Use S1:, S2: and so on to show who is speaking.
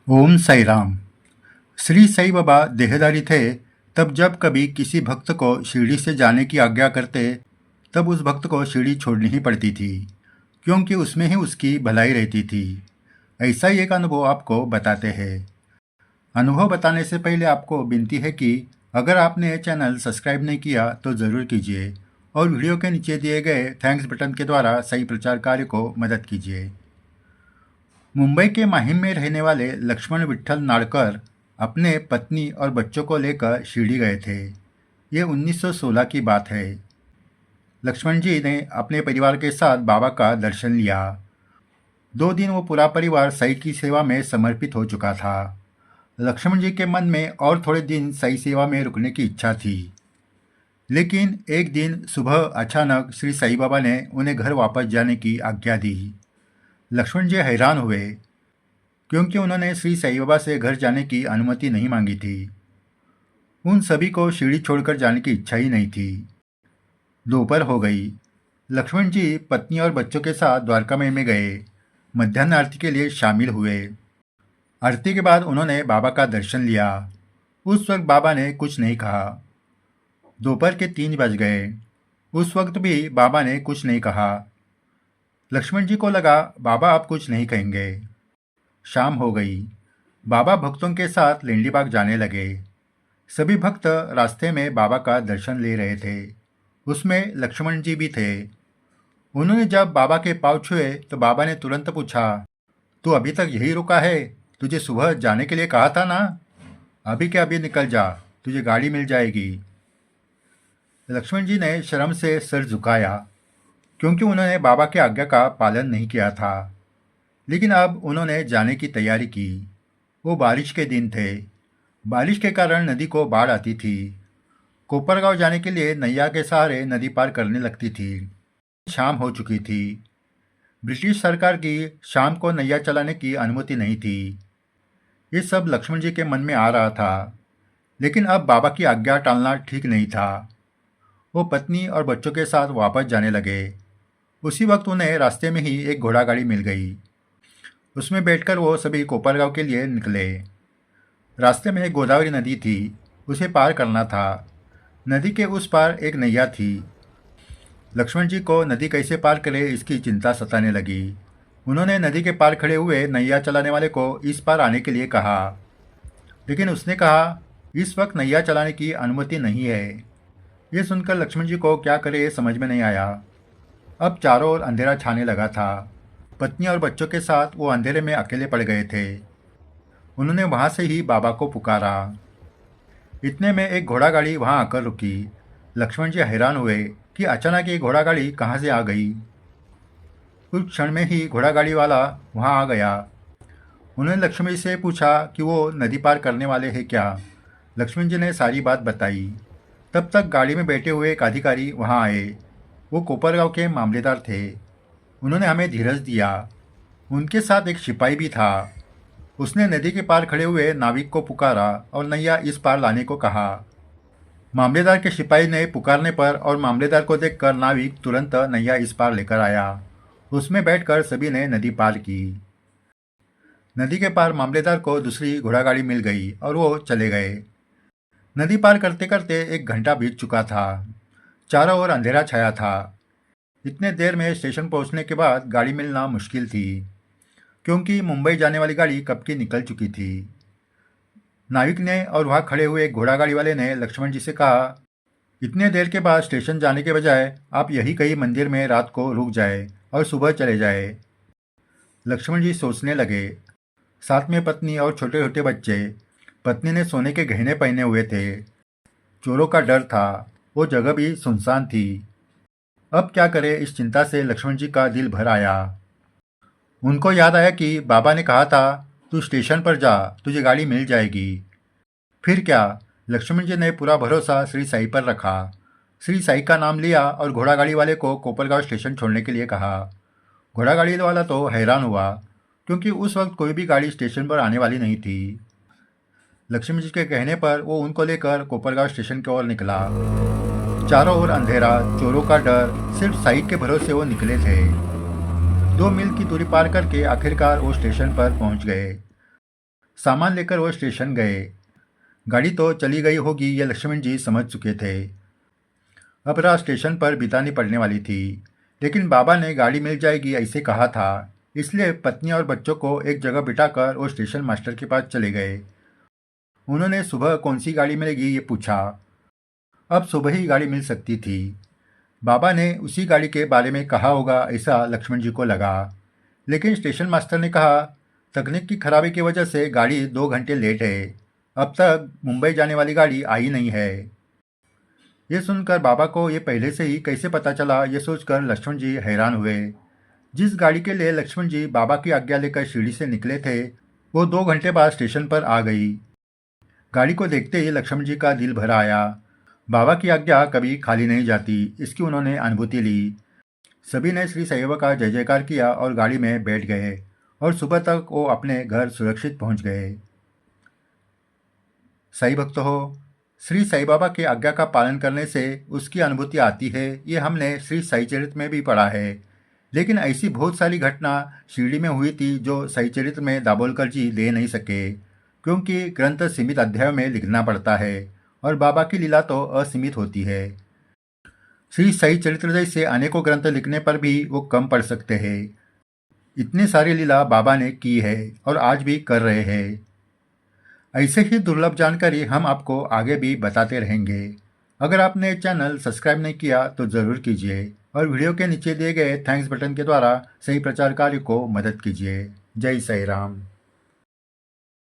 S1: ओम साई राम। श्री साई बाबा देहधारी थे। तब जब कभी किसी भक्त को शिरडी से जाने की आज्ञा करते, तब उस भक्त को शिरडी छोड़नी ही पड़ती थी, क्योंकि उसमें ही उसकी भलाई रहती थी। ऐसा ही एक अनुभव आपको बताते हैं। अनुभव बताने से पहले आपको विनती है कि अगर आपने चैनल सब्सक्राइब नहीं किया तो ज़रूर कीजिए और वीडियो के नीचे दिए गए थैंक्स बटन के द्वारा सही प्रचार कार्य को मदद कीजिए। मुंबई के माहिम में रहने वाले लक्ष्मण विट्ठल नाड़कर अपने पत्नी और बच्चों को लेकर शिरडी गए थे। ये 1916 की बात है। लक्ष्मण जी ने अपने परिवार के साथ बाबा का दर्शन लिया। 2 दिन वो पूरा परिवार साई की सेवा में समर्पित हो चुका था। लक्ष्मण जी के मन में और थोड़े दिन साई सेवा में रुकने की इच्छा थी, लेकिन एक दिन सुबह अचानक श्री साई बाबा ने उन्हें घर वापस जाने की आज्ञा दी। लक्ष्मण जी हैरान हुए, क्योंकि उन्होंने श्री साई बाबा से घर जाने की अनुमति नहीं मांगी थी। उन सभी को शिरडी छोड़कर जाने की इच्छा ही नहीं थी। दोपहर हो गई। लक्ष्मण जी पत्नी और बच्चों के साथ द्वारका में गए। मध्याह्न आरती के लिए शामिल हुए। आरती के बाद उन्होंने बाबा का दर्शन लिया। उस वक्त बाबा ने कुछ नहीं कहा। दोपहर के 3 बज गए। उस वक्त भी बाबा ने कुछ नहीं कहा। लक्ष्मण जी को लगा बाबा अब कुछ नहीं कहेंगे। शाम हो गई। बाबा भक्तों के साथ लेंडीबाग जाने लगे। सभी भक्त रास्ते में बाबा का दर्शन ले रहे थे। उसमें लक्ष्मण जी भी थे। उन्होंने जब बाबा के पाँव छुए तो बाबा ने तुरंत पूछा, तू अभी तक यही रुका है? तुझे सुबह जाने के लिए कहा था ना? अभी के अभी निकल जा, तुझे गाड़ी मिल जाएगी। लक्ष्मण जी ने शर्म से सर झुकाया, क्योंकि उन्होंने बाबा के आज्ञा का पालन नहीं किया था। लेकिन अब उन्होंने जाने की तैयारी की। वो बारिश के दिन थे। बारिश के कारण नदी को बाढ़ आती थी। कोपरगांव जाने के लिए नैया के सहारे नदी पार करने लगती थी। शाम हो चुकी थी। ब्रिटिश सरकार की शाम को नैया चलाने की अनुमति नहीं थी। ये सब लक्ष्मण जी के मन में आ रहा था, लेकिन अब बाबा की आज्ञा टालना ठीक नहीं था। वो पत्नी और बच्चों के साथ वापस जाने लगे। उसी वक्त उन्हें रास्ते में ही एक घोड़ा गाड़ी मिल गई। उसमें बैठकर वो सभी कोपरगांव के लिए निकले। रास्ते में एक गोदावरी नदी थी, उसे पार करना था। नदी के उस पार एक नैया थी। लक्ष्मण जी को नदी कैसे पार करे इसकी चिंता सताने लगी। उन्होंने नदी के पार खड़े हुए नैया चलाने वाले को इस पार आने के लिए कहा, लेकिन उसने कहा इस वक्त नैया चलाने की अनुमति नहीं है। ये सुनकर लक्ष्मण जी को क्या करे समझ में नहीं आया। अब चारों ओर अंधेरा छाने लगा था। पत्नी और बच्चों के साथ वो अंधेरे में अकेले पड़ गए थे। उन्होंने वहाँ से ही बाबा को पुकारा। इतने में एक घोड़ा गाड़ी वहाँ आकर रुकी। लक्ष्मण जी हैरान हुए कि अचानक ये घोड़ा गाड़ी कहाँ से आ गई। कुछ क्षण में ही घोड़ा गाड़ी वाला वहाँ आ गया। उन्होंने लक्ष्मण जी से पूछा कि वो नदी पार करने वाले हैं क्या। लक्ष्मण जी ने सारी बात बताई। तब तक गाड़ी में बैठे हुए एक अधिकारी वहाँ आए। वो कोपरगांव के मामलेदार थे। उन्होंने हमें धीरज दिया। उनके साथ एक सिपाही भी था। उसने नदी के पार खड़े हुए नाविक को पुकारा और नैया इस पार लाने को कहा। मामलेदार के सिपाही ने पुकारने पर और मामलेदार को देखकर नाविक तुरंत नैया इस पार लेकर आया। उसमें बैठकर सभी ने नदी पार की। नदी के पार मामलेदार को दूसरी घोड़ागाड़ी मिल गई और वो चले गए। नदी पार करते करते 1 घंटा बीत चुका था। चारों ओर अंधेरा छाया था। इतने देर में स्टेशन पहुंचने के बाद गाड़ी मिलना मुश्किल थी, क्योंकि मुंबई जाने वाली गाड़ी कब की निकल चुकी थी। नाविक ने और वहाँ खड़े हुए एक घोड़ा गाड़ी वाले ने लक्ष्मण जी से कहा, इतने देर के बाद स्टेशन जाने के बजाय आप यही कहीं मंदिर में रात को रुक जाए और सुबह चले जाए। लक्ष्मण जी सोचने लगे। साथ में पत्नी और छोटे छोटे बच्चे। पत्नी ने सोने के गहने पहने हुए थे। चोरों का डर था। वो जगह भी सुनसान थी। अब क्या करे, इस चिंता से लक्ष्मण जी का दिल भर आया। उनको याद आया कि बाबा ने कहा था तू स्टेशन पर जा, तुझे गाड़ी मिल जाएगी। फिर क्या, लक्ष्मण जी ने पूरा भरोसा श्री साई पर रखा। श्री साई का नाम लिया और घोड़ा गाड़ी वाले को कोपरगांव स्टेशन छोड़ने के लिए कहा। घोड़ा गाड़ी वाला तो हैरान हुआ, क्योंकि उस वक्त कोई भी गाड़ी स्टेशन पर आने वाली नहीं थी। लक्ष्मण जी के कहने पर वो उनको लेकर कोपरगांव स्टेशन की ओर निकला। चारों ओर अंधेरा, चोरों का डर, सिर्फ साई के भरोसे वो निकले थे। 2 मील की दूरी पार करके आखिरकार वो स्टेशन पर पहुंच गए। सामान लेकर वो स्टेशन गए। गाड़ी तो चली गई होगी ये लक्ष्मण जी समझ चुके थे। अब रात स्टेशन पर बितानी पड़ने वाली थी, लेकिन बाबा ने गाड़ी मिल जाएगी ऐसे कहा था, इसलिए पत्नी और बच्चों को एक जगह बिठाकर वो स्टेशन मास्टर के पास चले गए। उन्होंने सुबह कौन सी गाड़ी मिलेगी ये पूछा। अब सुबह ही गाड़ी मिल सकती थी। बाबा ने उसी गाड़ी के बारे में कहा होगा ऐसा लक्ष्मण जी को लगा, लेकिन स्टेशन मास्टर ने कहा, तकनीक की खराबी की वजह से गाड़ी 2 घंटे लेट है। अब तक मुंबई जाने वाली गाड़ी आई नहीं है। ये सुनकर बाबा को ये पहले से ही कैसे पता चला ये सोचकर लक्ष्मण जी हैरान हुए। जिस गाड़ी के लिए लक्ष्मण जी बाबा की आज्ञा लेकर शिरडी से निकले थे वो 2 घंटे बाद स्टेशन पर आ गई। गाड़ी को देखते ही लक्ष्मण जी का दिल भर आया। बाबा की आज्ञा कभी खाली नहीं जाती, इसकी उन्होंने अनुभूति ली। सभी ने श्री साईं बाबा का जय जयकार किया और गाड़ी में बैठ गए और सुबह तक वो अपने घर सुरक्षित पहुंच गए। साईं भक्त हो, श्री साईं बाबा की आज्ञा का पालन करने से उसकी अनुभूति आती है, ये हमने श्री साई चरित्र में भी पढ़ा है। लेकिन ऐसी बहुत सारी घटना शिरडी में हुई थी जो साई चरित्र में दाभोलकर जी दे नहीं सके, क्योंकि ग्रंथ सीमित अध्यायों में लिखना पड़ता है और बाबा की लीला तो असीमित होती है। श्री साई चरित्र जैसे अनेकों ग्रंथ लिखने पर भी वो कम पड़ सकते हैं। इतनी सारी लीला बाबा ने की है और आज भी कर रहे हैं। ऐसे ही दुर्लभ जानकारी हम आपको आगे भी बताते रहेंगे। अगर आपने चैनल सब्सक्राइब नहीं किया तो ज़रूर कीजिए और वीडियो के नीचे दिए गए थैंक्स बटन के द्वारा सही प्रचार कार्य को मदद कीजिए। जय साईं राम।